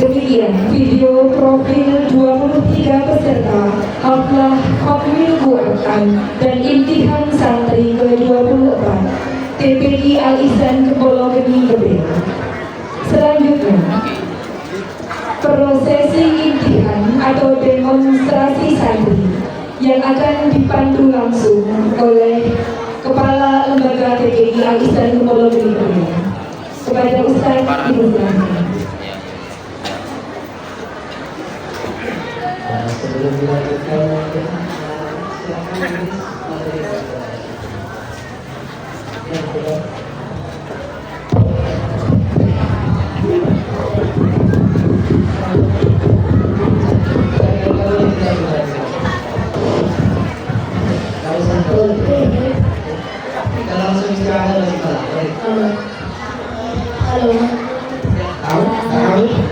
Demikian video profil 23 peserta Haflah Hafwil Quran dan Imtihan Santri ke-24 TPI Al-Ihsan Kepolo Geni Berbeda. Selanjutnya, prosesi imtihan atau demonstrasi santri yang akan dipandu langsung oleh Kepala Lembaga TPI Al-Ihsan Kepolo Geni Berbeda. Kepada Ustaz dipersilakan. Sebelum dilanjutkan langsung istirahat lagi Pak. Halo. Tahu?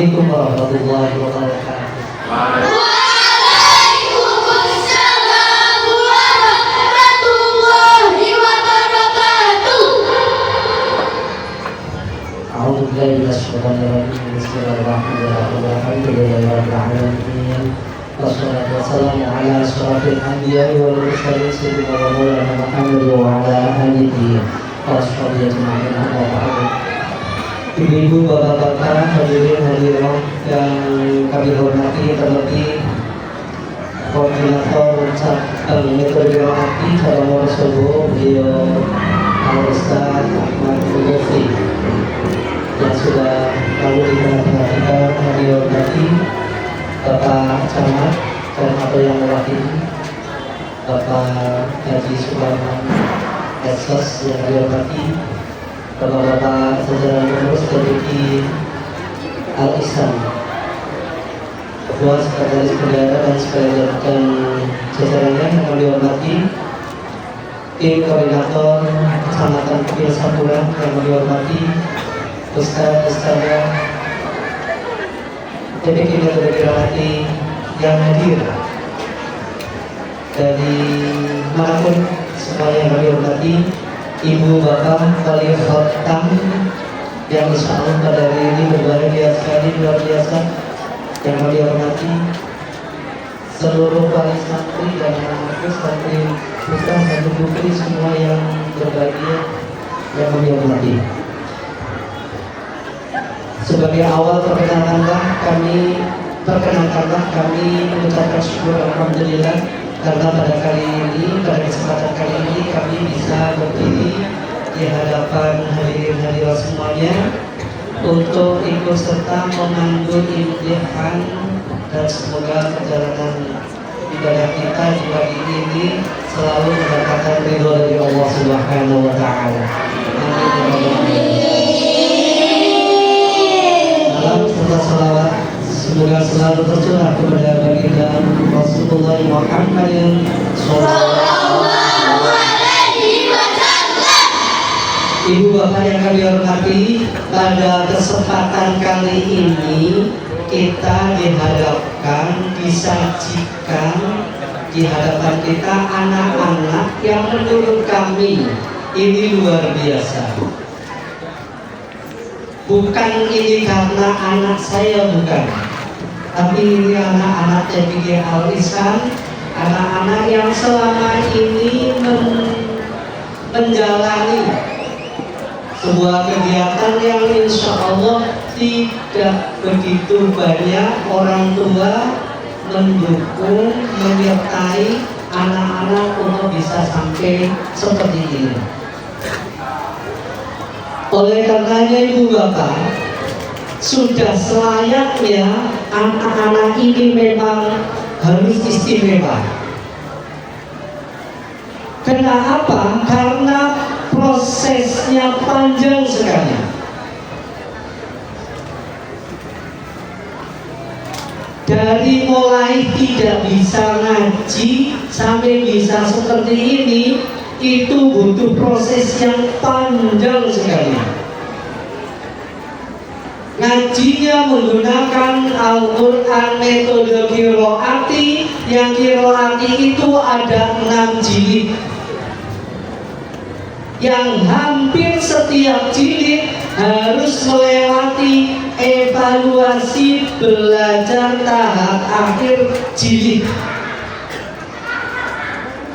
Assalamualaikum warahmatullahi wabarakatuh. Waalaikumsalam warahmatullahi wabarakatuh. A'udzu billahi minasyaitonir rajim. Bismillahirrahmanirrahim. Alhamdulillahirabbil alamin. Wassalatu wassalamu ala asyrafil anbiya'i wal mursalin sayyidina wa maulana Muhammad wa ala alihi wa ashabihi ajma'in. Amma ba'du. Ibu-ibu, bapak-bapak, hadirin hadirat yang kami hormati, terlebih koordinator metode Rohati Salam Rasulullah, beliau Al-Ustaz Ahmad Al-Ghafri yang sudah lalu diperhatikan, kami hormati Bapak Camat dan atau yang mewakili Bapak Haji Suparman Esos yang dihormati, Bapak-bapak sejalan pengurus Komite Al-Ihsan, Ketua Sekretaris Bendahara dan sekalian dan jajarannya yang kami hormati, tim koordinator Kecamatan Kepil Sampurang yang kami hormati, Ustaz-Ustazah TPK Metode Rohati yang hadir dari manapun semua yang kami hormati, Ibu Bapak Wali Khotam yang insya Allah pada hari ini berbahagia sekali, luar biasa, yang kami hormati, seluruh wali santri dan anak-anak santri Ustaz dan Putri semua yang berbahagia yang kami hormati. Sebagai awal perkenalkanlah kami mengucapkan syukur alhamdulillah karena pada kesempatan kali ini kami bisa berdiri di hadapan hadirin hadirat semuanya untuk ikut serta memandu imtihan, dan semoga perjalanan ibadah kita di pagi ini selalu mendapatkan ridho dari Allah Subhanahu wa taala. Amin. Salam serta salawat semoga selalu tercurah kepada baginda Rasulullah Muhammad sallallahu alaihi wasallam. Ibu bapak yang kami hormati, pada kesempatan kali ini kita dihadapkan, disajikan di hadapan kita anak-anak yang menurut kami ini luar biasa. Bukan ini karena anak saya, bukan, tapi ini anak-anak TPK Al-Ihsan, anak-anak yang selama ini menjalani sebuah kegiatan yang insya Allah tidak begitu banyak orang tua mendukung, menyertai anak-anak untuk bisa sampai seperti ini. Oleh karenanya Ibu Bapak, sudah selayaknya anak-anak ini memang harus istimewa. Kenapa? Karena prosesnya panjang sekali. Dari mulai tidak bisa ngaji sampai bisa seperti ini, itu butuh proses yang panjang sekali. Ngajinya menggunakan Al-Quran metode Qiraati, yang Qiraati itu ada 6 jilid, yang hampir setiap jilid harus melewati evaluasi belajar tahap akhir jilid.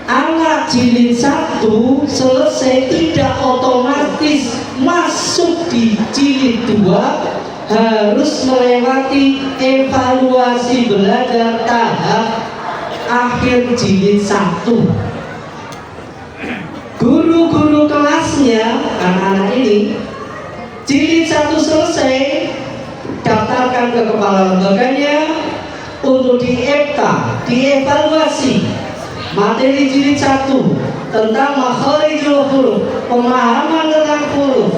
Anak jilid 1 selesai tidak otomatis masuk di jilid 2, harus melewati evaluasi belajar tahap akhir jilid 1. Guru-guru kelasnya anak-anak ini jilid 1 selesai, daftarkan ke kepala lembaganya untuk dievaluasi materi jilid 1 tentang makharijul huruf, pemahaman tentang huruf,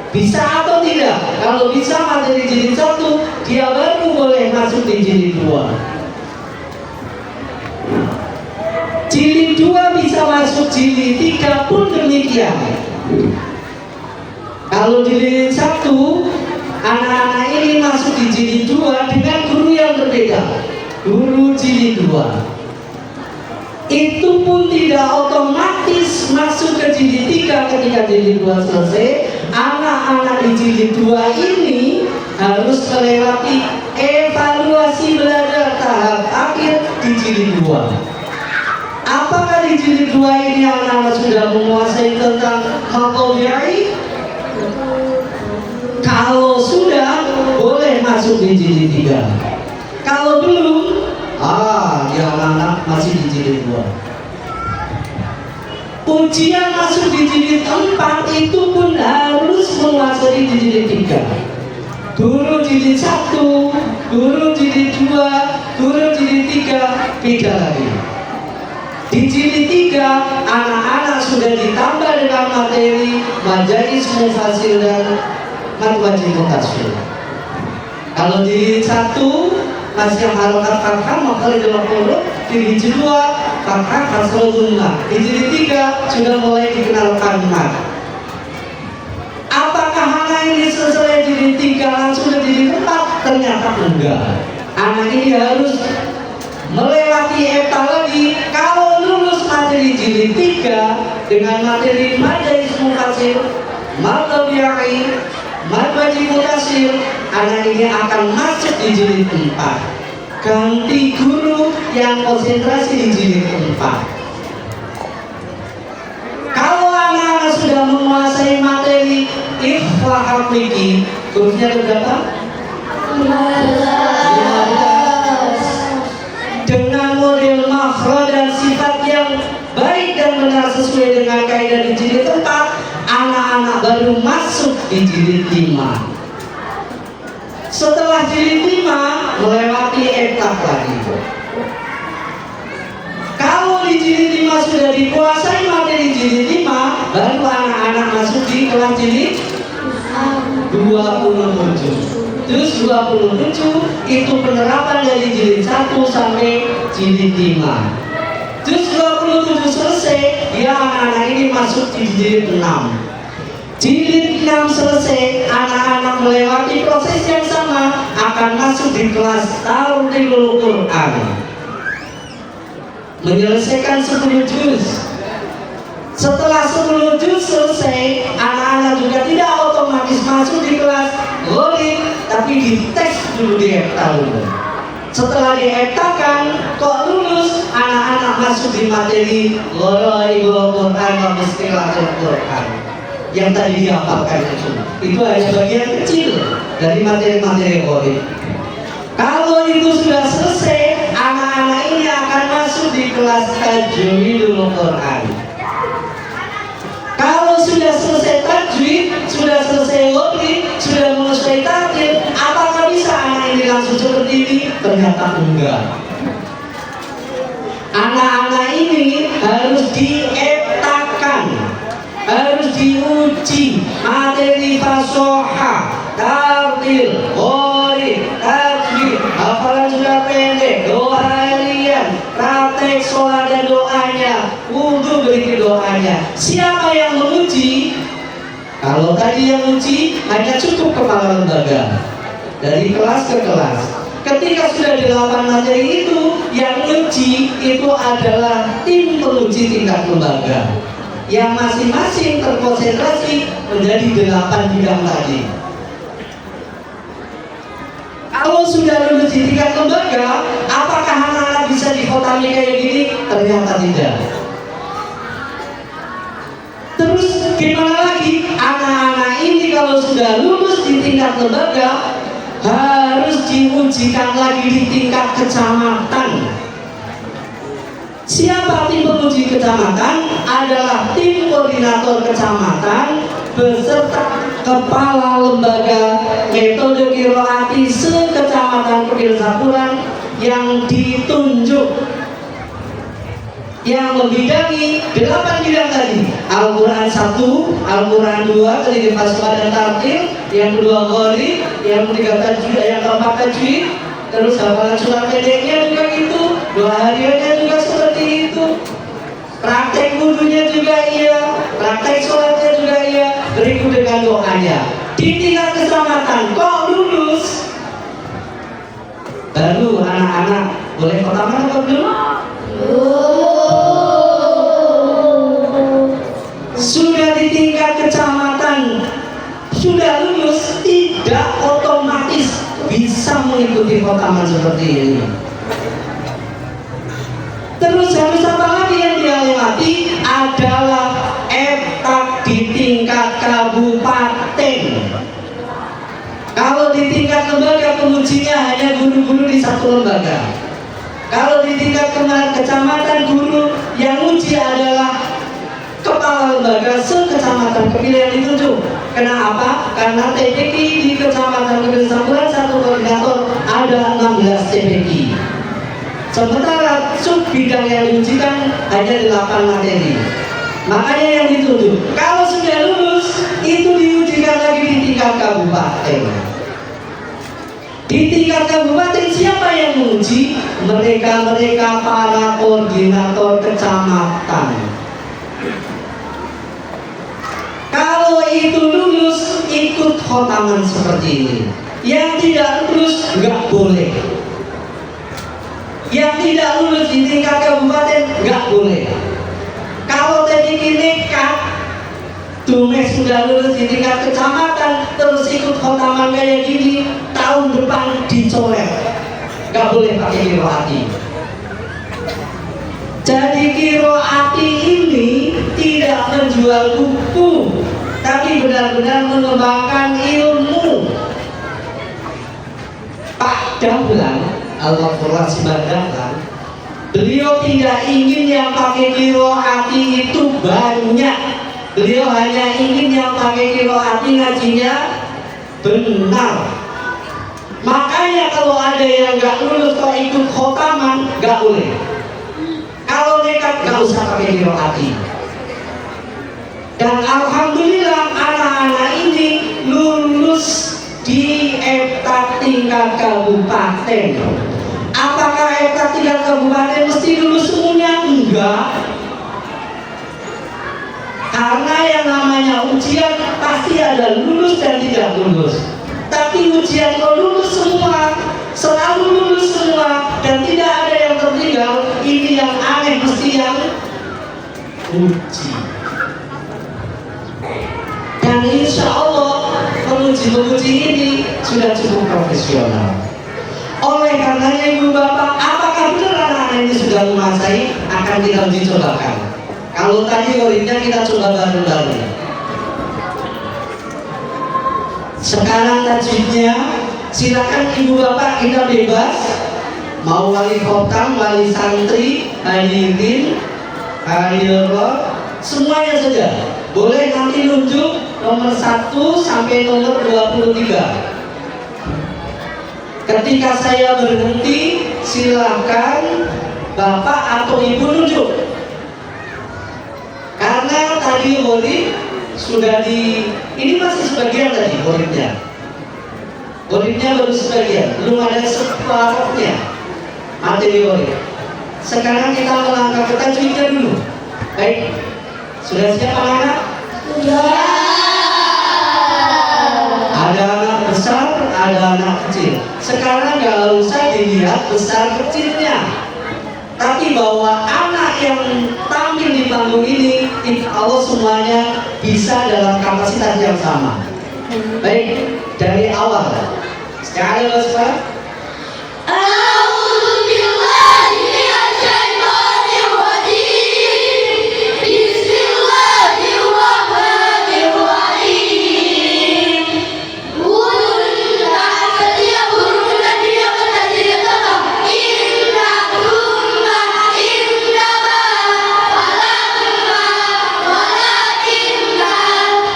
bisa atau tidak. Kalau bisa materi jilid 1, dia baru boleh masuk di jilid 2. Jilid 2 bisa masuk, jilid 3 pun demikian. Kalau jilid 1 anak-anak ini masuk di jilid 2 dengan guru yang berbeda, guru jilid 2. Itu pun tidak otomatis masuk ke jilid 3 ketika jilid 2 selesai. Anak-anak di jilid 2 ini harus melewati evaluasi belajar tahap akhir di jilid 2. Apakah di jilid 2 ini anak-anak sudah menguasai tentang maqabi'i? Kalau sudah, boleh masuk di jilid 3. Kalau belum, ya anak-anak masih di jilid 2. Ujian masuk di jilid 4 itu pun harus menguasai di jilid 3. Guru jilid 1, guru jilid 2, guru jilid 3, beda lagi. Di jilid 3, anak-anak sudah ditambah dengan materi majalis mufassir dan matwajib mutasir. Kalau jilid 1 masih yang harokat fathah maka di dalam pondok, di jilid 2 fathah kasroh gunnah. Di jilid 3 sudah mulai dikenalkan mat. Apakah anak ini selesai jilid 3 langsung ke jilid 4? Ternyata enggak. Anak ini harus melewati eta lagi. Kalau lulus materi jilid 3 dengan materi majalis mufassir, maqabi'i, matwajib mutasir, anak ini akan masuk di jilid 4. Ganti guru yang konsentrasi di jilid 4. Kalau anak-anak sudah menguasai materi ikhfa hakiki, gurunya berapa? 15. Dengan model makhraj dan sifat yang baik dan benar sesuai dengan kaidah di jilid 4, anak-anak baru masuk di jilid 5. Setelah jilid 5 melewati etap lagi. Kalau di jilid 5 sudah dikuasai materi jilid 5, baru anak-anak masuk di kelas jilid 27. Terus 27 itu penerapan dari jilid 1 sampai jilid 5. Terus 27 selesai, ya anak-anak ini masuk di jilid 6. Jilid 6 selesai, anak-anak melewati proses yang sama, akan masuk di kelas Tartilul Quran. Menyelesaikan 10 juz. Setelah 10 juz selesai, anak-anak juga tidak otomatis masuk di kelas Ghalib, tapi dites dulu di ekta dulu. Setelah diektakan, kok lulus, anak-anak masuk di materi Gharaibul Quran wa Mustilahatul Quran yang tadi dihafalkan itu hanya bagian kecil dari materi-materi Ghalib. Kalau itu sudah selesai, anak-anak ini akan masuk di kelas Tajwidul Quran. Kalau sudah selesai tajwid, sudah selesai ghalib, sudah selesai tartil, apakah bisa anak ini langsung seperti ini? Ternyata enggak. Anak-anak ini harus dietakan, harus diuji materi fasoha, tartil, ghalib, tajwid, hafalan sudah pendek, doa harian, praktek sholat dan doanya, wudhu berikut doanya. Siapa yang menguji? Kalau tadi yang menguji hanya cukup kepala lembaga dari kelas ke kelas. Ketika sudah 8 materi itu, yang menguji itu adalah tim penguji tingkat lembaga yang masing-masing terkonsentrasi menjadi 8 bidang tadi. Kalau sudah lulus di tingkat lembaga, apakah anak-anak bisa dikotami kayak gini? Ternyata tidak. Terus gimana lagi? Anak-anak ini kalau sudah lulus di tingkat lembaga, harus diujikan lagi di tingkat kecamatan. Siapa tim penguji kecamatan? Adalah tim koordinator kecamatan beserta kepala lembaga metode qiraati sekecamatan Pedilsapuran yang ditunjuk, yang membidangi 8 bidang tadi. Al-Quran 1, Al-Quran 2, tadi faswa dan tartil, yang kedua ghalib, yang ketiga tajwid, yang keempat tajwid, terus hafalan surat pendeknya juga gitu, doa hariannya juga seperti itu, praktek wudunya juga iya, praktek sholatnya juga iya, berikut dengan doanya. Di tingkat kecamatan kok Baru anak-anak boleh kotaman apa belum? Sudah di tingkat kecamatan, sudah lulus, tidak otomatis bisa mengikuti kotaman seperti ini. Terus harus apa lagi yang dia lewati? Adalah etak di tingkat kabupaten. Kalau di tingkat lembaga pengujinya hanya guru-guru di satu lembaga. Kalau di tingkat kecamatan, guru yang uji adalah kepala lembaga sekecamatan kepilihan ditunjuk. Kenapa? Karena TPQ di kecamatan Kepilih Samburan satu koordinator ada 16 TPQ. Sementara sub bidang yang diujikan hanya 8 materi. Makanya yang ditunjuk. Kalau sudah lulus, itu diujikan lagi di tingkat kabupaten. Di tingkat kabupaten siapa yang menguji? Mereka para koordinator kecamatan. Kalau itu lulus, ikut khotaman seperti ini. Yang tidak lulus, nggak boleh. Yang tidak lulus di tingkat kabupaten, nggak boleh. Kalau tadi nekat, Dumes sudah lulus di tingkat kecamatan, terus ikut khotaman kayak gini, tahun depan dicolek. Nggak boleh pakai kiroati. Jadi kiroati ini tidak menjual buku, tapi benar-benar mengembangkan ilmu. Pak Dahlan, Al-Qur'an Dahlan, beliau tidak ingin yang pakai kiroati itu banyak. Beliau hanya ingin yang pakai kiroati ngajinya benar. Makanya kalau ada yang nggak lulus kalau ikut khotaman, nggak boleh. Kalau nekat nggak usah pakai kiroati. Dan alhamdulillah anak-anak ini lulus di etak tingkat kabupaten. Apakah etak tingkat kabupaten mesti lulus semuanya? Enggak. Karena yang namanya ujian pasti ada lulus dan tidak lulus. Tapi ujian kalau lulus semua, selalu lulus semua, dan tidak ada yang tertinggal, ini yang aneh mesti yang uji. Dan insya Allah penguji-penguji ini sudah cukup profesional. Oleh karenanya ibu bapak, apakah benar anak-anak ini sudah menguasai? Akan kita uji cobakan. Kalau tadi muridnya kita coba baru-baru. Sekarang tajwidnya, silakan ibu bapak kita bebas. Mau wali khotam, wali santri, hadirin, hadirat, semuanya saja. Boleh nanti nunjuk nomor 1 sampai nomor 23. Ketika saya berhenti, silakan bapak atau ibu nunjuk. Karena tadi murid sudah ini masih sebagian tadi muridnya. Muridnya baru sebagian, belum ada separuhnya materi murid. Sekarang kita melangkah ke tajwidnya dulu. Baik, sudah siap anak-anak? Sudah. Ada anak besar, ada anak kecil. Sekarang nggak usah dilihat besar kecilnya, tapi bahwa anak yang tampil di panggung ini, insya Allah semuanya bisa dalam kapasitas yang sama. Baik, dari awal. Sekarang Bapak.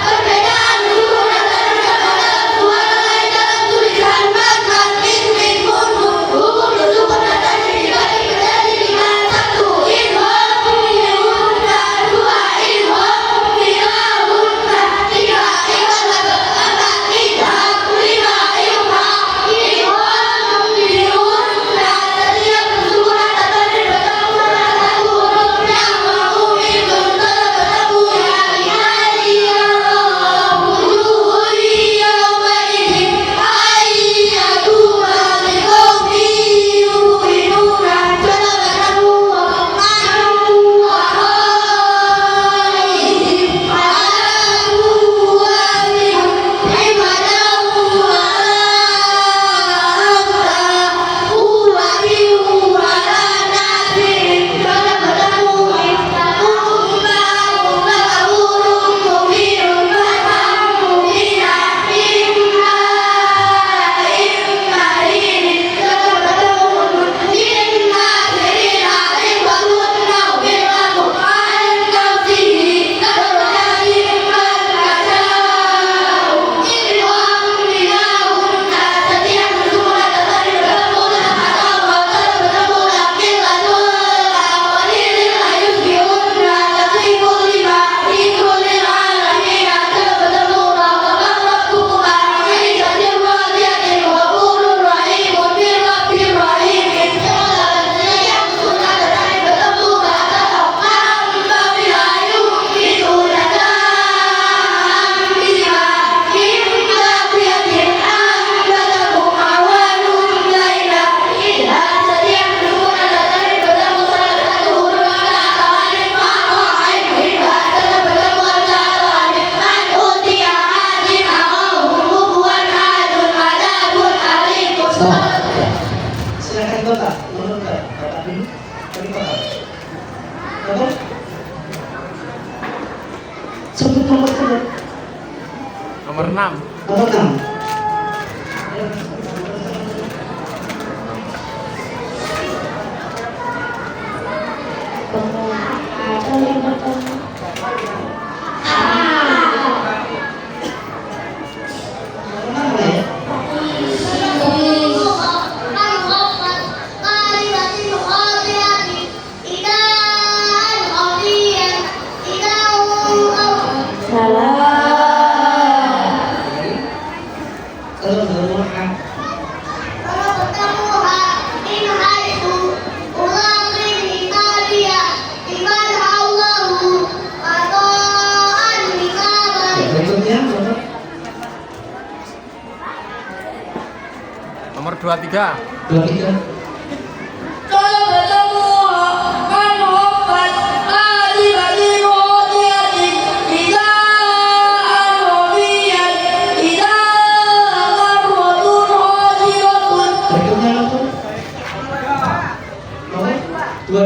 Perbedaan huruf dan kata-kata suara lain dalam tulisan mad Nomor 6. Nomor 6. Nomor 23. 23. Kalau bertemu kan obat kali bagi hati kita anobian kita marwatun hadiratun. Berikutnya nomor 22.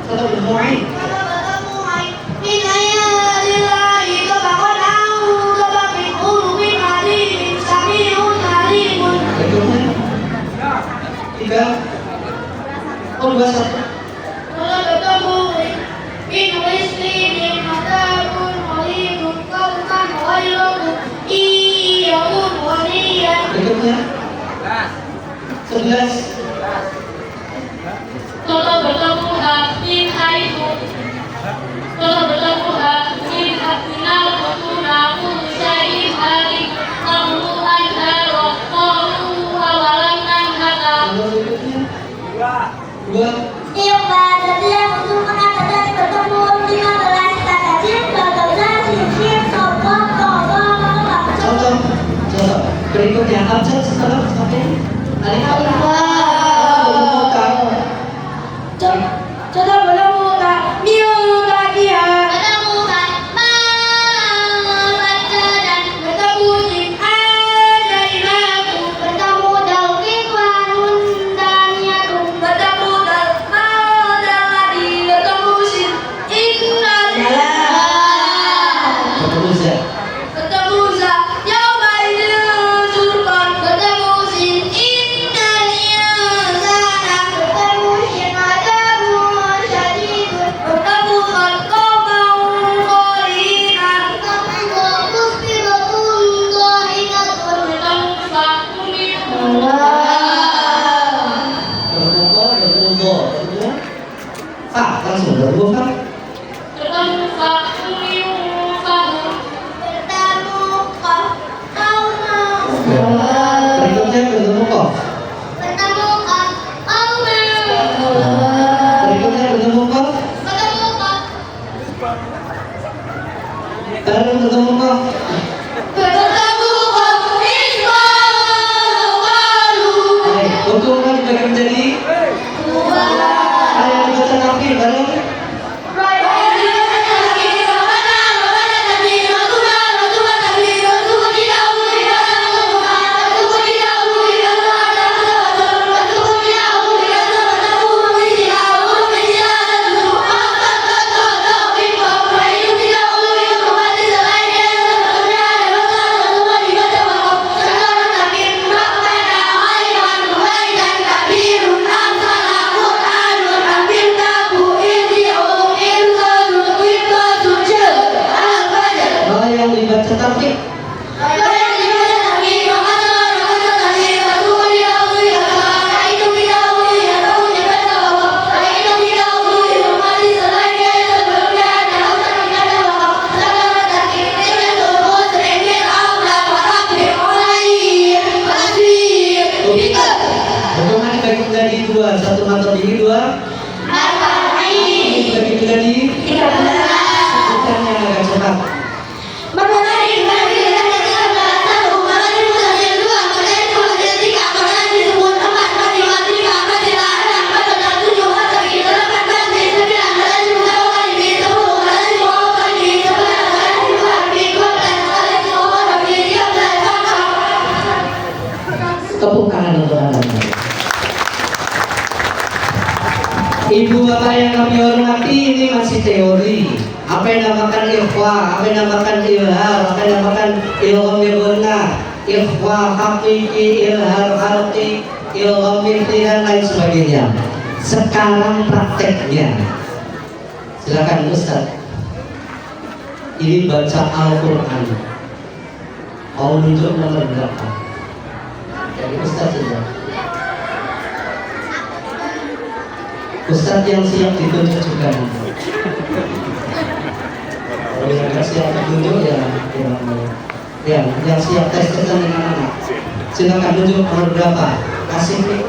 Kalau bermuai berikutnya 3. Oh 21. Berikutnya 11. Kalau bertemu min haitu kalau bertemu min hakinal kutunahu syai'in hari amru'an haro qalu awalan nan hata Berikutnya 2. Iya Pak, jadi yang untuk mengatakan bertemu 15 tadi gagalnya sisir sopong tolong Contoh. Berikutnya abjad setelah sampai alif. Coba bertemu tak miu tadi ya bertemu kan baca dan bertemu jin ada imaku bertemu daufik wanun dan yadum bertemu dal madaladi bertemu sin inna bertemu za yaumaidin surkan bertemu sin inna liyazana bertemu sin adamu syadidun bertemu khalqaum qalina bertemu musbiratun dhahidatun bertemu fa'umilullah Langsung berbuka. bertemu fa'umilullah bertemu qaumna Berikutnya bertemu kof. bertemu qaumna Berikutnya bertemu kof. bertemu Lalu bertemu kof. Baik, untuk kan dibagi menjadi ayat dibaca takbir bareng. Mana yang dibaca takbir? Bagaimana dibagi menjadi 2? Satu mata tinggi 2. Ini dibagi menjadi 13. Bukannya agak cepat. Tepuk tangan untuk anak-anak. Ibu bapak yang kami hormati, ini masih teori. Apa yang namakan ikhwah, apa yang namakan ilhar, apa yang namakan ilham benar, ikhwah hakiki, ilhar halki, ilham mimpi dan lain sebagainya. Sekarang prakteknya, silakan Ustaz. Ini baca Al-Quran. Mau nunjuk nomor berapa? Jadi Ustaz saja. Ustaz yang siap ditunjuk juga. Kalau yang nggak siap ditunjuk ya, yang siap tes-tesan dengan anak. Silakan tunjuk nomor berapa? Kasih nih.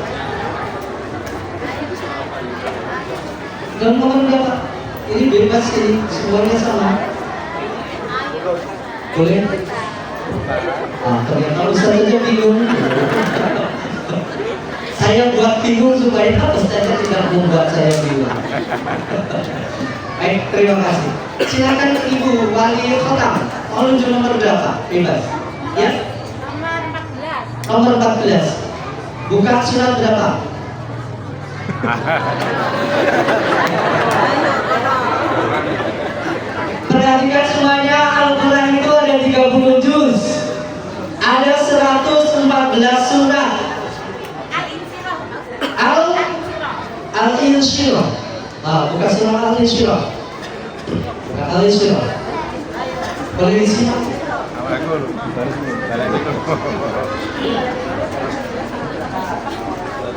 Dan nomor berapa? Ini bebas ini, semuanya sama. Boleh? Ternyata Ustaz saja bingung. Saya buat bingung supaya Ustaznya tidak membuat saya bingung. Baik, terima kasih. Silakan Ibu Wali Khotam. Mau nunjuk nomor berapa? Bebas. Ya? Nomor 14. Buka surat berapa? Perhatikan semuanya, Al-Quran itu ada 30 juz. Ada 114 surat. Al-Insyirah. Bukan surah Al-Insyirah. Bukan Al-Insyirah. Boleh disimak?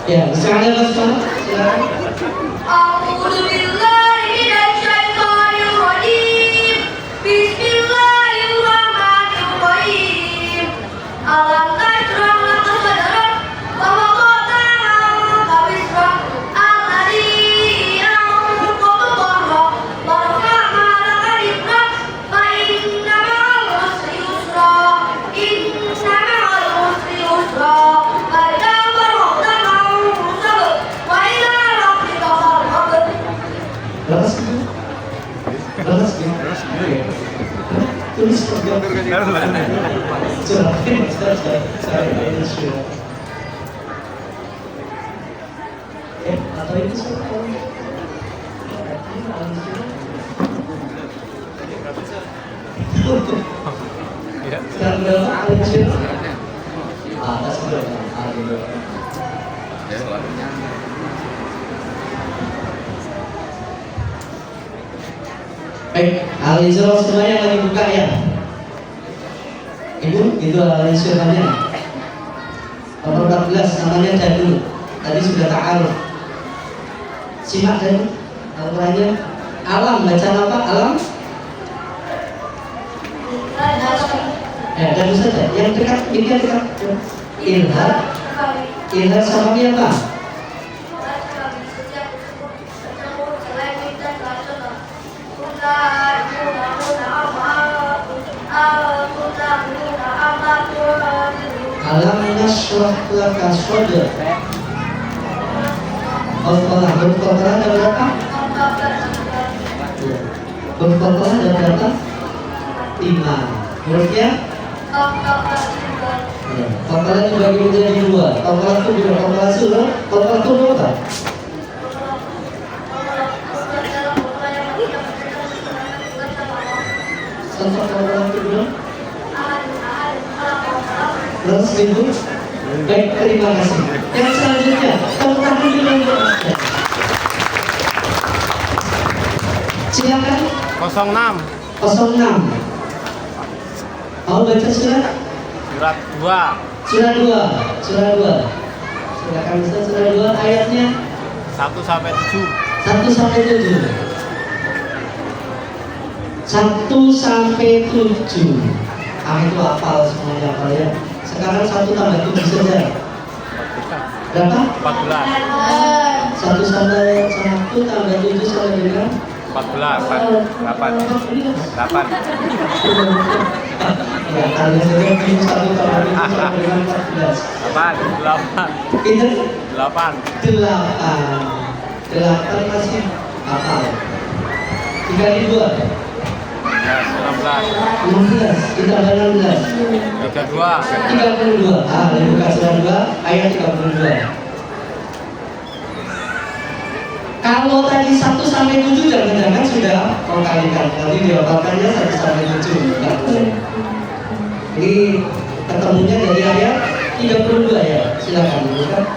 Ya, silakan Mas. Silakan. A'udzu billahi minasyaitonir rajim. Bismillahirrahmanirrahim. Alam nashrah laka sadrak wa wada'na 'anka wizrak alladzi anqadha dhahrak wa rafa'na laka dhikrak fa inna ma'al usri yusra inna ma'al usri yusra fa idza faragta fansab wa ila rabbika farghab. Lepas dulu. Lepas dulu. Tulis program. Surah Al-Insyirah. Atau itu surah sekarang berapa Al-Insyirah? Atas berapa? Baik, Al-Insyirah semuanya lagi buka ya. Ibu, itu Al-Insyirahnya. Nomor 14 namanya Jadul. Tadi sudah ta'aruf. Simak tadi Al-Qurannya. Alam, baca apa? Alam? Ya, dan saja. Yang dekat, ini yang dekat. Ilhar. Ilhar sama dia apa? Alam nashrah laka sadrak. Al-Qalah ada berapa? Al-Qalah ada berapa? 5. Hurufnya? Al-Qalah dibagi menjadi 2. Al-Qalah itu juga Al-Qalah surah. Al-Qalah itu berapa? Contoh Al-Qalah itu berapa? 100.000. Baik, terima kasih. Yang selanjutnya, tepuk tangan dulu untuk Ustaz. Silakan. 06. 06. Mau baca surat? Surat 2. Surat 2. Surat 2. Silakan Ustaz, surat 2 ayatnya 1 sampai 7. 1 sampai 7. 1 sampai 7. Itu hafal semuanya apa ya? Sekarang 1 tambah 7 saja. Berapa? 14. 1 tambah 1 tambah 7 sama dengan 14. 8. ya, kalian saja bingung 1 tambah 7 sama dengan 14. 8. Pinter? 8. 8 masih hafal. 3 kali 2 16. Ditambah 16. 32. Buka surat 2 ayat 32. Kalau tadi 1 sampai 7 jangan-jangan sudah kau kalikan. Nanti jawabannya 1 sampai 7. Ini ketemunya dari ayat 32 ya. Silakan bukan.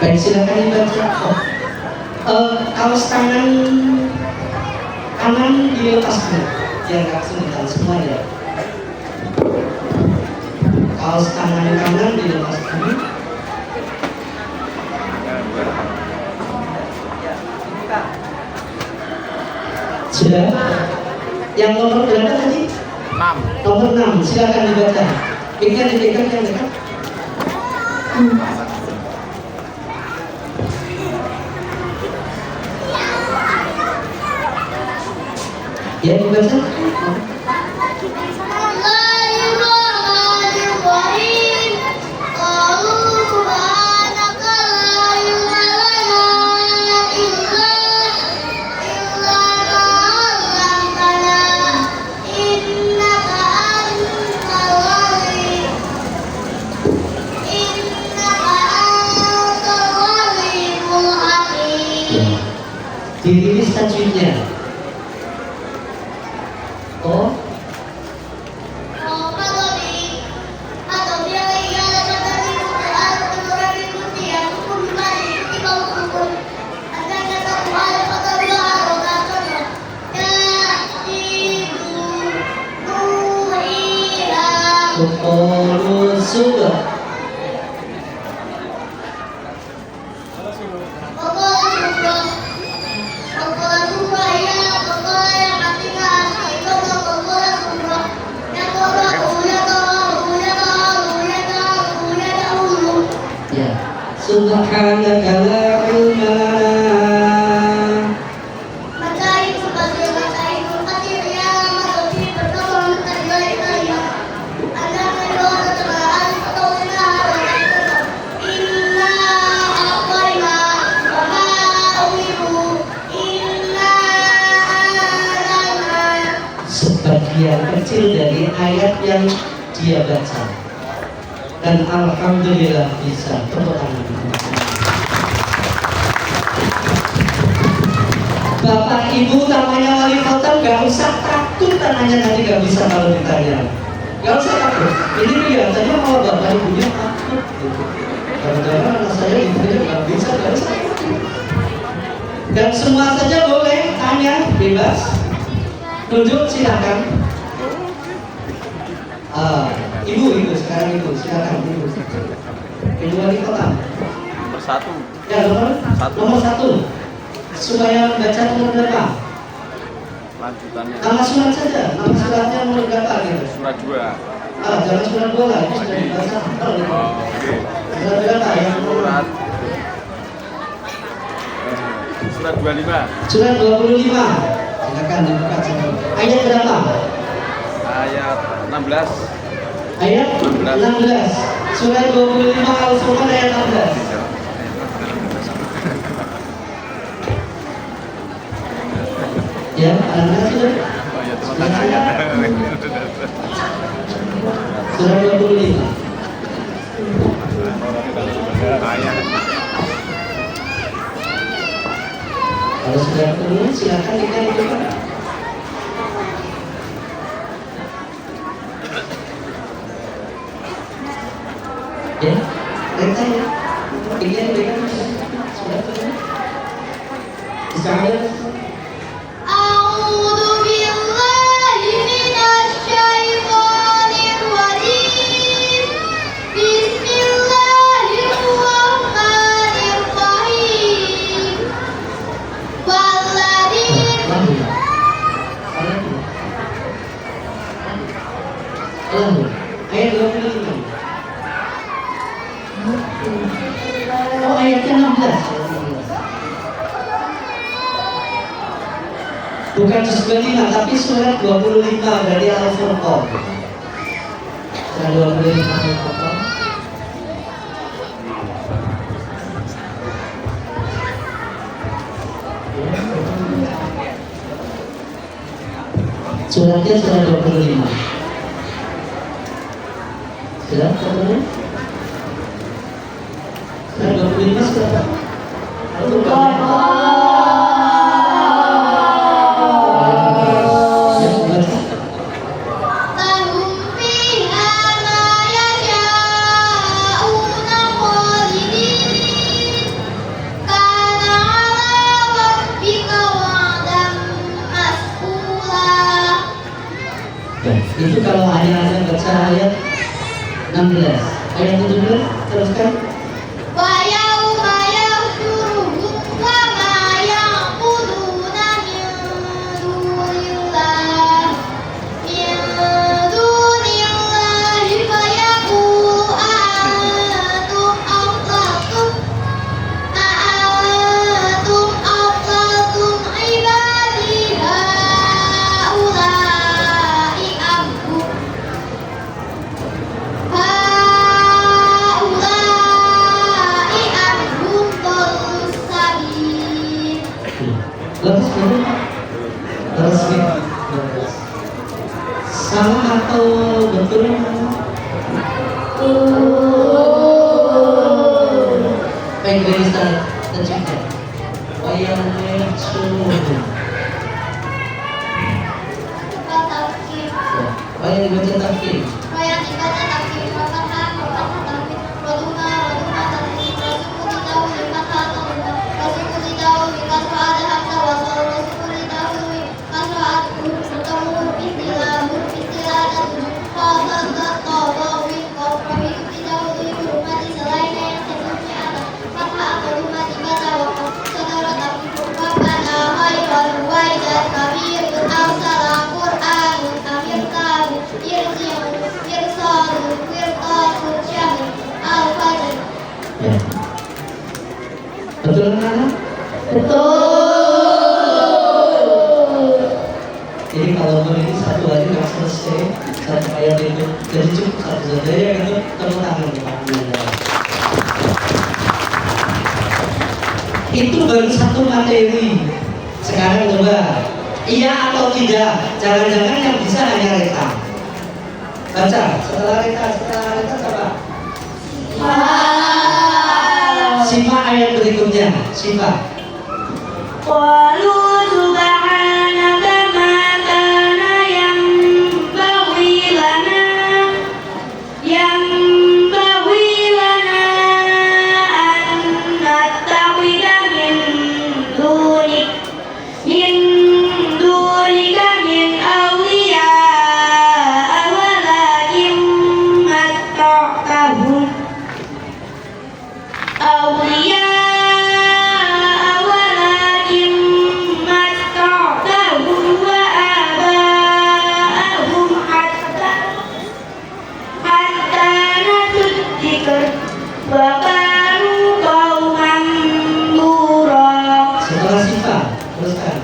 Baik, silakan dibaca. Kaos tangan kanan dilepas dulu. Biar nggak kesulitan semua ya. Kaos tangan kanan dilepas dulu. Sudah? Yang nomor berapa tadi? 6. Nomor 6, silakan dibaca. Pegang dipegang yang dekat. Ya dibaca. Bismillahirrahmanirrahim. Qalu subhanaka la ilma lana illa ma 'allamtana innaka antal alimul hakim. Dirilis tajwidnya. Oh, sudah. Ya. Subhanaka la ilma lana. Sebagian kecil dari ayat yang dia baca. Dan alhamdulillah bisa. Tepuk tangan. Bapak Ibu namanya wali kota gak usah takut tanahnya nanti gak bisa kalau ditanya. Gak usah takut. Ini kelihatannya kalau bapak ibunya takut. Karena anak saya ibunya gak bisa, gak usah takut. Dan semua saja boleh tanya bebas. Tunjuk silakan. Ibu sekarang ibu silakan ibu. Ibu wali kota. Nomor 1. Ya nomor 1. Supaya baca nomor berapa? Lanjutannya. Nama surat saja. Nama suratnya nomor berapa gitu? Surat 2. Jangan surat 2 lah. Ini sudah dibaca. Oke. Surat berapa yang Surat. Surat 25. Surat 25. Silakan dibuka saja. Ayat berapa? Ayat 16. Ayat 16. Surat 25 Al-Furqan ayat 16. Ya, anak-anak sudah. Oh ya, teman ayat. Surat 25. Ayat. Kalau sudah ketemu, silakan kita dibuka. Ya, perintah ya. Pilihan sudah ketemu. Sekarang أعوذ بالله من الشيطان الرجيم بسم الله الرحمن الرحيم والذين ayat 25. Oh, ayatnya 16. Bukan juz 25, tapi surat 25 dari Al-Furqan. Surat 25 Al-Furqan. Suratnya surat 25. Sudah ketemu? Surat 25 surat apa? Ya, baca. لهم فيها ما يشاءون خالدين كان على ربك وعدا مسئولا. Ya, itu kalau ayat baca ayat 16. Ayat 17 teruskan. ويوم يحشرهم وما يعبدون من دون الله فيقول أأنتم أضللتم عبادي هؤلاء أم هم ضلوا السبيل. Lepas itu terus salah atau betul? Baik dari Ustaz terjemah. Wayang suruh. Tafsir. Wayang dibaca tafsir. Yang dibaca tafsir Al-Fatihah, tafsir Waduna tafsir Rasul didahului maka Rasul didahului kasra ada hamzah wasal Rasul didahului kasra bertemu istilah dan qadar qadawin qawra itu didahului huruf mati selainnya yang sebelumnya ada fathah atau huruf mati baca wakaf saudara tafsir Rabbana khairul waidat kabir al-salam Qur'anun amir tahu irsalu wirqatul syahri al-fajr. Ya. Betul anak? Jadi kalau ini satu hari nggak selesai satu ayat itu, jadi cukup satu saja ya itu tepuk tangan Pak. Itu baru satu materi. Sekarang coba iya atau tidak? Jangan-jangan yang bisa hanya Reta. Baca setelah Reta coba. Simak ayat berikutnya. Simak. Qalu subhanaka ma kana yanbaghi lana an nattakhidha min dunika min awliya walakin matta'tahum awliya Setelah sifat, teruskan.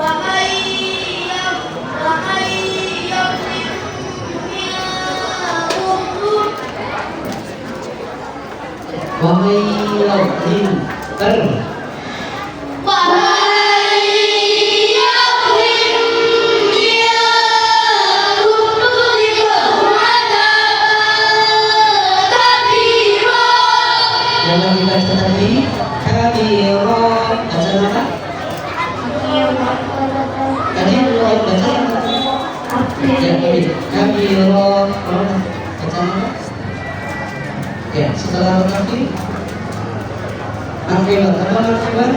Wahai Lauhin ter yang kita baca tadi kabiro baca apa? Tadi yang baca ya kabiro baca apa? Ya, setelah tadi akibat apa akibat?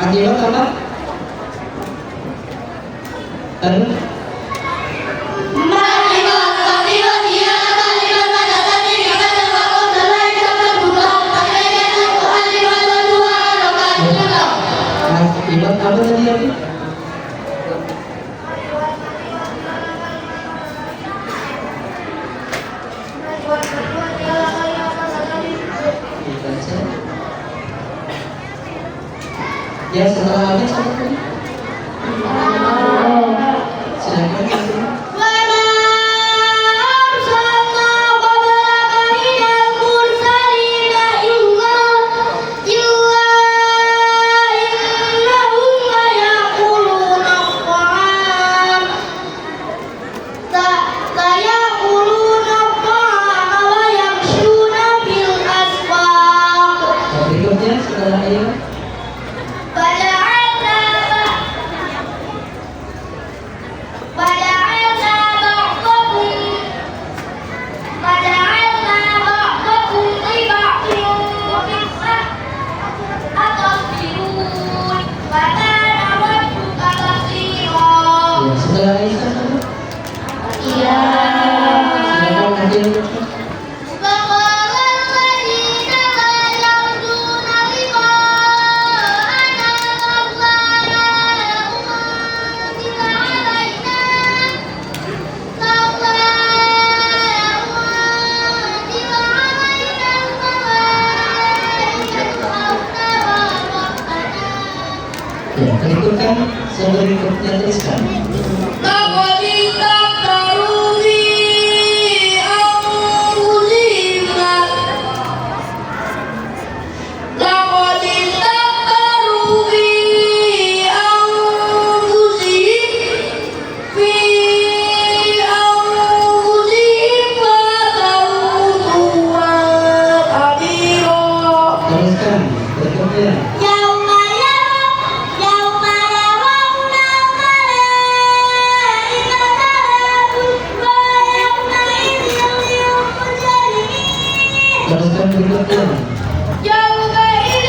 Akibat apa? Ya setelah ada siapa tadi? Silakan. وما أرسلنا قبلك من المرسلين إلا إنهم ليأكلون الطعام ويمشون في الأسواق Berikutnya setelah ayat. Ya, setelah ayat apa? Silakan Adil. وقال الذين لا يرجون لقاءنا لولا أنزل علينا الملائكة أو نرى ربنا Ya, berikutnya seberikutnya tuliskan. لقد استكبروا في أنفسهم لقد استكبروا في أنفسهم وأتوا كبيرا Teruskan. Berikutnya. يوم يرون الملائكة لا بشرى يومئذ للمجرمين Teruskan berikutnya. يومئذ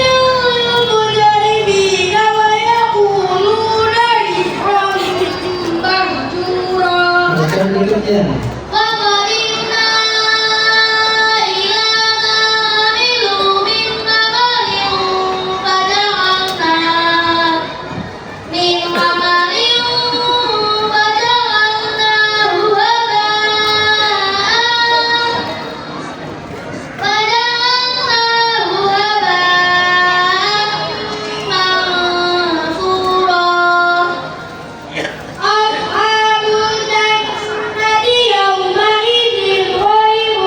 للمجرمين ويقولون حسرا مهجورا Teruskan berikutnya. وقدمنا إلى ما عملوا من عمل فجعلناه منصورا أصحاب الجنة يومئذ خير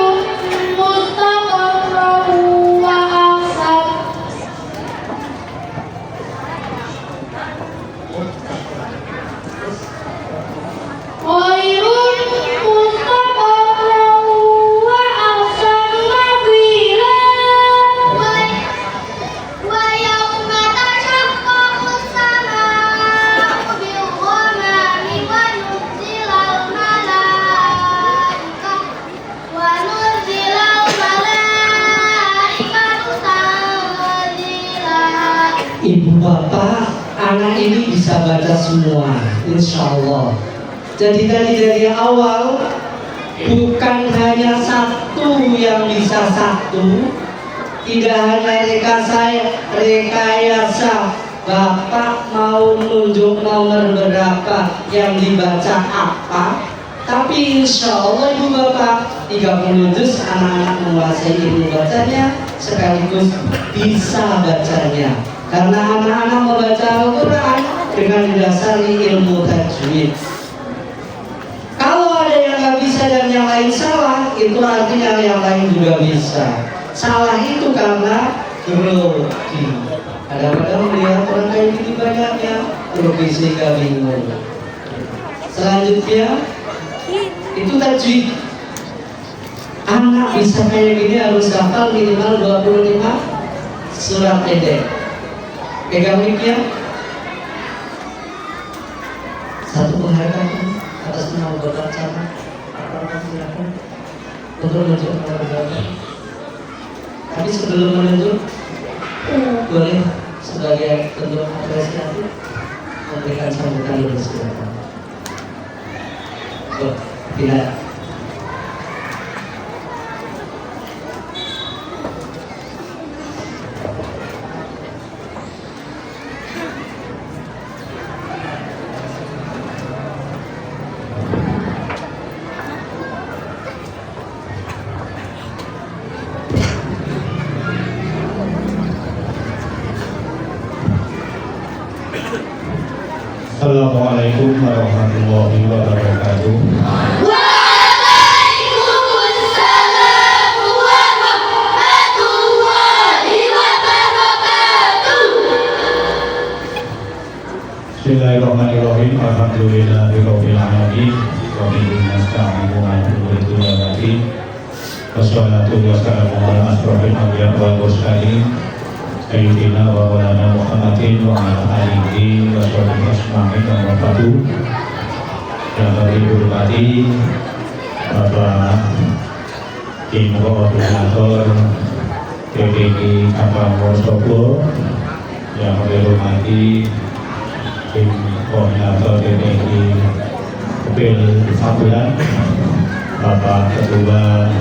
مستقرا وأحسن خير مستقرا وأحسن مقيلا ويوم تشقق السماء بالغمام ونزل الملائكة تنزيلا Ibu bapak, anak ini bisa baca semua, insya Allah. Jadi tadi dari awal bukan hanya satu yang bisa satu, tidak hanya rekayasa bapak mau nunjuk nomor berapa yang dibaca apa, tapi insya Allah ibu bapak 30 juz anak-anak menguasai ilmu bacanya sekaligus bisa bacanya. Karena anak-anak membaca Al-Quran dengan didasari ilmu tajwid. Kalau ada yang nggak bisa dan yang lain salah, itu artinya yang lain juga bisa. Salah itu karena grogi. Kadang-kadang melihat orang kayak gini banyaknya grogi sehingga bingung. Selanjutnya itu tajwid. Anak bisa kayak gini harus hafal minimal 25 surat pendek. Pegang mic-nya. Satu penghargaan atas nama Bapak Camat. Apa silakan untuk menunjuk nomor berapa. Tapi sebelum menunjuk, boleh sebagai bentuk apresiasi memberikan sambutan dulu silakan. Tidak. Assalamualaikum warahmatullahi wabarakatuh. Waalaikumsalam warahmatullahi wabarakatuh. Bismillahirrahmanirrahim. Alhamdulillahirabbil alamin. Wa bihi nasta'inu ala umuri dunya wad din. Wassalatu wassalamu ala asrofil anbiya wal mursalin Sayyidina wa maulana Muhammadin wa ala alihi wa sahbihi ajma'in wa ba'du. Yang kami hormati Bapak Tim Koordinator PPG Kampung Wonosobo, yang kami hormati Tim Koordinator PPG Kepil Fabulan, Bapak Ketua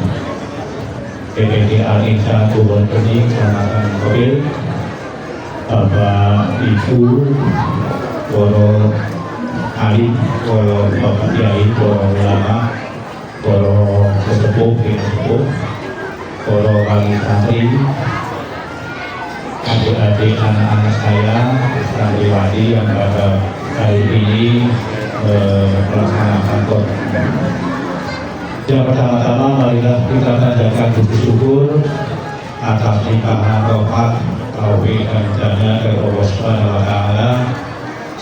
PPG Alisa Kubon Pening, Kecamatan Kopil, Bapak Ibu, Poro alim, poro bapak kiai, poro ulama, poro sesepuh, poro wali santri, adik-adik anak-anak saya, santriwati yang pada hari ini melaksanakan khotbah. Yang pertama-tama marilah kita panjatkan puji syukur atas limpahan rahmat, taufik dan hidayah dari Allah Subhanahu wa taala,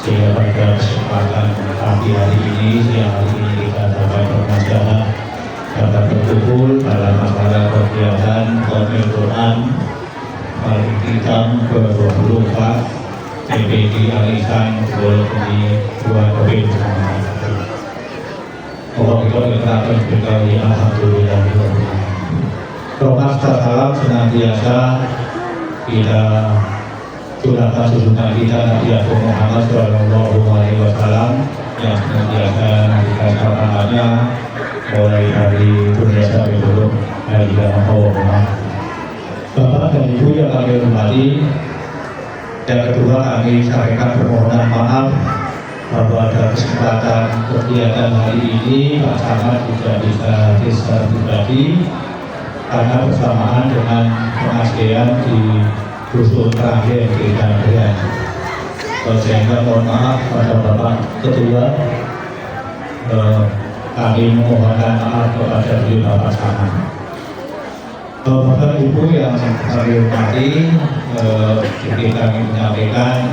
sehingga pada kesempatan pagi hari ini, siang hari ini kita dapat bermasalah, dapat berkumpul dalam acara kegiatan Qiyamul Quran Malam Hitam ke-24 PPG Alisan Bologni 2 Kopil. Allah kita berkata berkali alhamdulillah. Rahmat salam senantiasa kita curahkan junjungan kita Nabi Muhammad Shallallahu Alaihi Wasallam yang senantiasa kita sahabatnya mulai dari dunia sampai dulu dari dalam Allah. Bapak dan Ibu yang kami hormati, yang kedua kami sampaikan permohonan maaf bahwa ada kesempatan kegiatan hari ini Pak Camat tidak bisa hadir secara pribadi karena bersamaan dengan pengajian di rusun terakhir di Tangerang. Sehingga mohon maaf pada Bapak Ketua, kami memohonkan maaf kepada beliau Bapak Camat. Bapak Ibu yang kami hormati, kami menyampaikan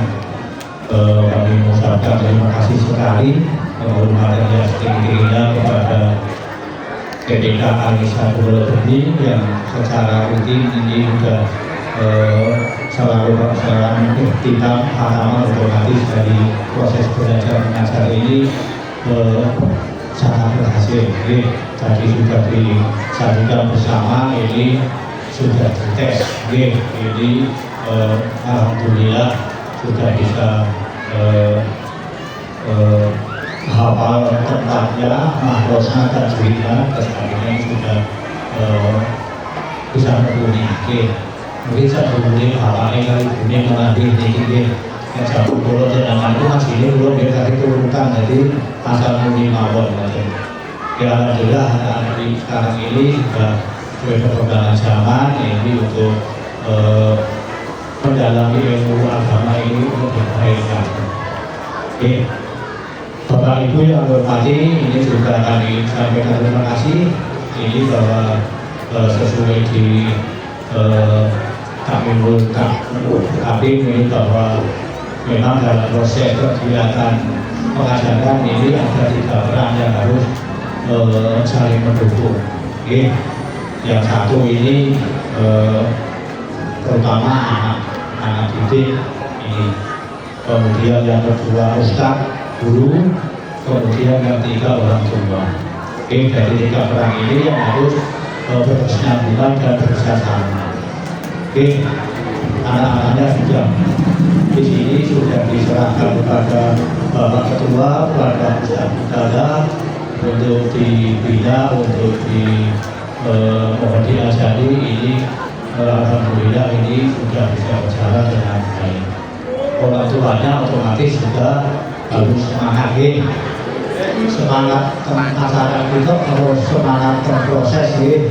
kami mengucapkan terima kasih sekali penghormatan yang setinggi-tingginya kepada PPG Alisa Bologni yang secara rutin ini sudah selalu kita paham otomatis dari proses belajar mengajar ini sangat berhasil. Jadi sudah disajikan bersama, ini sudah dites. Ini alhamdulillah sudah bisa hafal tempatnya, makrosnya, tajwidnya, kesannya sudah bisa mumpuni. Mungkin saya berbunyi hafalnya kali bunyi mengambil ini yang satu pulau dan itu masih ini belum biasa diturunkan, jadi asal muni mawon. Ya alhamdulillah anak-anak sekarang ini sudah perkembangan zaman ini untuk mendalami ilmu agama ini untuk kebaikan. Oke, Bapak Ibu yang hormati, ini juga kami sampaikan terima kasih. Ini bahwa sesuai di kami ini bahwa memang dalam proses kegiatan pengajaran ini ada 3 peran yang harus saling mendukung. Oke, yang satu ini terutama anak didik ini, kemudian yang kedua ustadz, guru, kemudian yang 3 orang tua. Oke, dari 3 peran ini yang harus berkesinambungan dan bekerjasama. Oke, anak-anaknya sudah di sini sudah diserahkan kepada Bapak Ketua, kepada Ustadz Budaya untuk dibina, untuk mohon diajari. Ini alhamdulillah ini sudah bisa berjalan dengan baik. Orang tuanya otomatis juga harus semangat, semangat masyarakat kita harus semangat proses, ya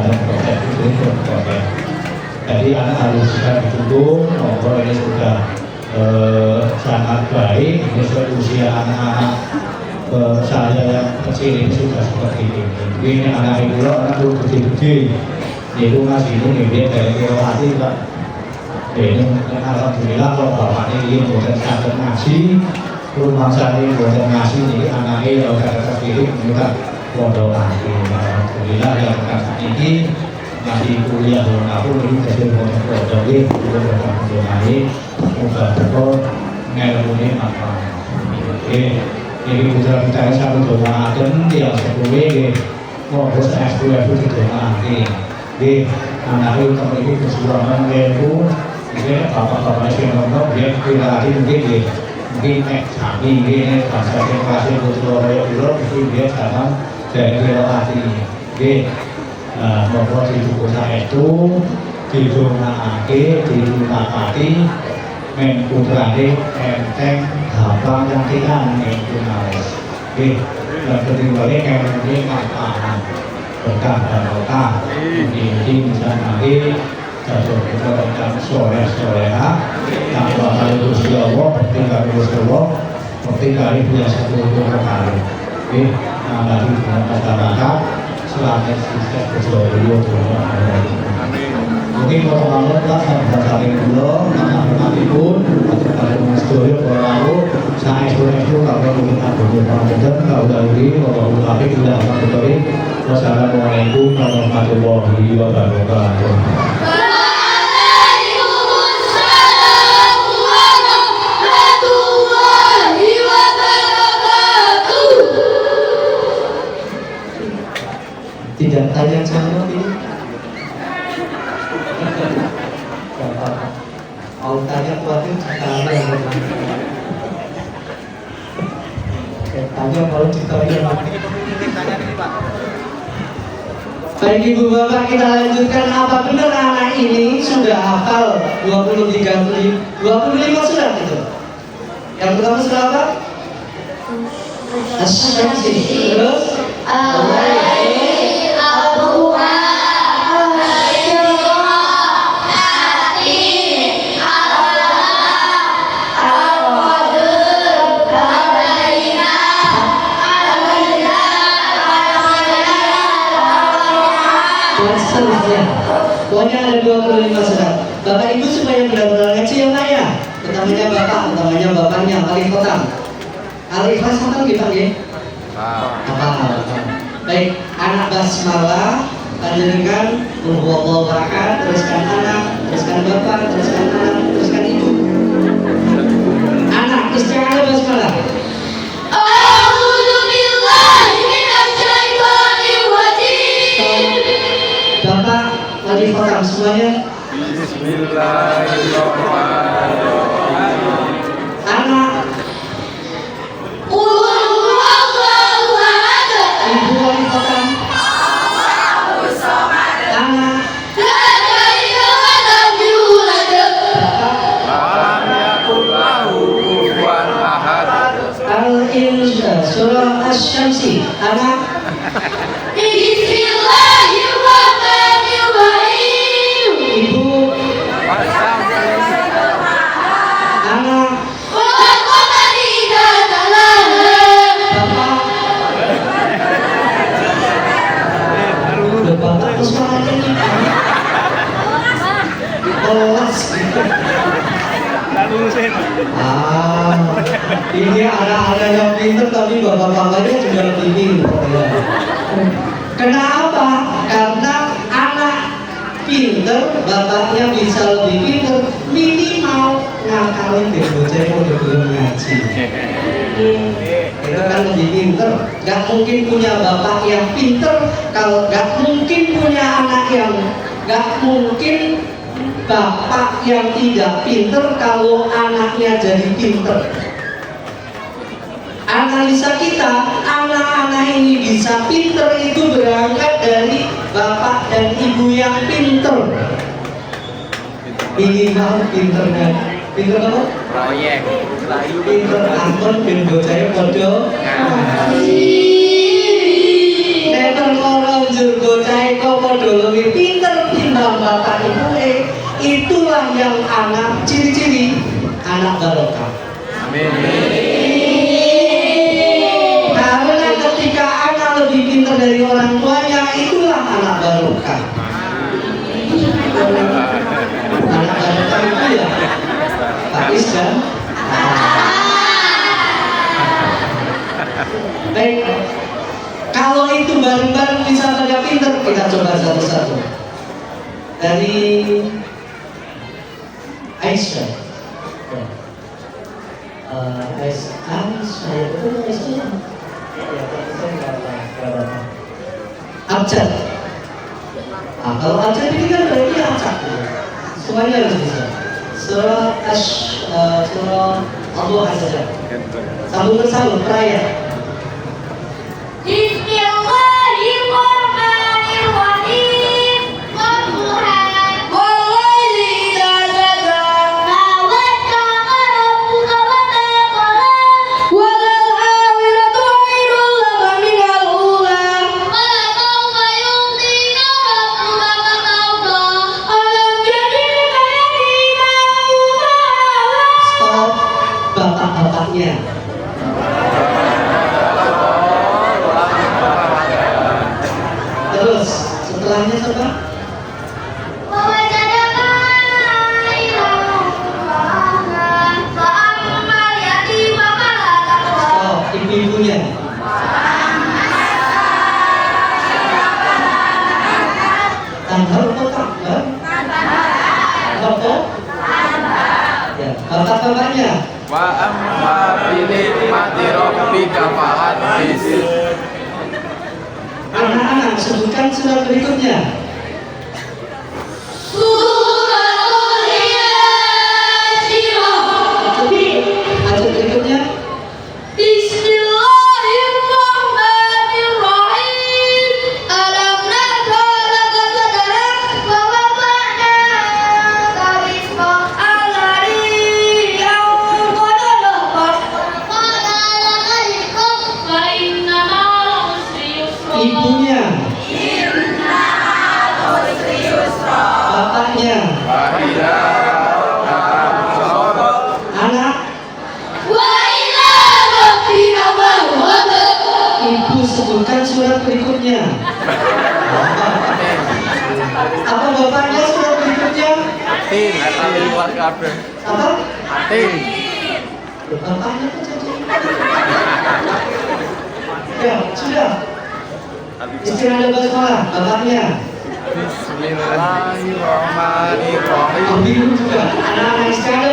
proses itu proses. Jadi anak harus bisa didukung. Ini sudah sangat baik sesuai usia anak-anak saya yang kecil ini sudah seperti ini. Ini anak ibu anak itu gede-gede, itu ngasih ini dia dari hati Pak. Ini alhamdulillah kalau bapak ini bukan sadar ngasih, rumah saya bukan ngasih ini anaknya kalau ada terpilih juga bodoh lagi. Alhamdulillah yang kakak ini masih kuliah belum aku ini jadi bodoh ini juga bodoh lagi. Mudah-mudahan ngeluni apa. Ini putra kita satu doakan yang sepuluh mau terus S2 itu didoakan. Di anak itu ini kesurangan ilmu. Ini bapak-bapak yang ngomong dia kira-kira mungkin kami ini bahasa kelasnya betul kayak dulu mungkin dia sekarang dari relasi ini bahwa di buku saya itu didonakake didonakati mengkutrane enteng gampang yang tinggal mengkutrane dan ketinggalan yang ini manfaat berkah dan berkah ini misalnya jatuh kita dalam soleh-soleha yang bakal Gusti Allah tinggal Gusti Allah tinggal punya satu kali lagi dengan masyarakat selamat sukses berjaya mungkin kalau banget lah saya saling dulu nanti pun ada studio lalu saya itu kalau kita berjumpa kalau dari kalau tapi tidak akan kembali wassalamualaikum warahmatullahi wabarakatuh. Tidak tanya jawab ini. Mau tanya kuatir ditanya. Tanya kalau ditanya. Baik ibu bapak kita lanjutkan apa benar anak ini sudah hafal 25 surat itu. Yang pertama surat apa? Asy-Syamsi. Terus pokoknya ada 25 surat. Bapak ibu supaya benar-benar ngaji ya Pak ya. Utamanya bapak, utamanya bapaknya Alif Khotam. Alif Khotam dipanggil apa? Baik, anak basmalah panjenengan Allahu Akbar, teruskan anak, teruskan bapak, teruskan anak, teruskan ibu. Anak teruskan anak basmalah. Bapak Alif Khotam semuanya. Bismillahirrahmanirrahim. Anak Ibu Alif Khotam. Anak Alam yakul lahu kufuwan ahad. Al-Insyah Surah Asy-Syamsi. Anak Ibu. Anak Bapak terus mana ini? Ini anak-anak yang pintar tapi bapak-bapaknya juga lebih pintar. Kenapa? Karena anak pintar, bapaknya bisa lebih pintar, minimal ngakalin deh bocah yang udah belum ngaji. Itu kan lebih pintar. Gak mungkin punya bapak yang pintar, kalau gak mungkin punya anak yang, gak mungkin bapak yang tidak pintar kalau anaknya jadi pintar. Analisa kita, anak-anak ini bisa pintar itu berangkat dari bapak dan ibu yang pintar. Minimal pinternya, pintar apa? Proyek. Pintar akun ben bocahnya bodoh. Never orang jur bocahnya kok bodoh lebih pintar timbang bapak ibu. Itulah yang anak ciri-ciri anak barokah. Amin. Karena ketika anak lebih pintar dari orang tuanya, itulah anak barokah. Anak barokah itu ya Pak Is dan baik. Kalau itu bareng-bareng bisa pada pintar, kita coba satu-satu. Dari Aisyah. Aisyah, betul Aisyah. Ya, tapi saya nggak apa. Abjad. Kalau abjad ini kan berarti acak. Semuanya harus bisa. Surah Allah Azza. Sambung perayaan. Bismillahirrahmanirrahim. Wadduhan wallaili idza saja. Ma wadda'aka rabbuka wa ma qala. Wa lal akhiratu khairul laka minal ula. Wa la sawfa yu'tika rabbuka fatarda. Alam yajidka yatiman fa'awa. Stop bapak-bapaknya. Terus setelahnya coba. Wawajadaka a'ilan fa'agha. Fa'ammal yatima fala taqhar. Stop, ibu-ibunya. Tanggal atau tanggal? Apa? Ya, bapak-bapaknya. Wa amma bi ni'mati rabbika fahaddits. Anak-anak, sebutkan surat berikutnya. Suratul Yasin. Ayat berikutnya. Bismillahirrahmanirrahim. Alam nashrah laka sadrak wa wada'naka rizqak alladhi anqadha dhahrak. Wa laka rizqak fa inna ma'al usri yusra. Ibunya. Bapaknya. Wa idza Anak. Wa ila rabbika farghab. Ibu sebutkan surat berikutnya. Apa bapaknya surat berikutnya? Tin, tapi luar kabeh. Apa? Tin. Bapaknya kok jadi? Ya, sudah. Istirahat basmalah, bapaknya. Bismillahirrahmanirrahim. Ibu juga. Anak-anak istirahat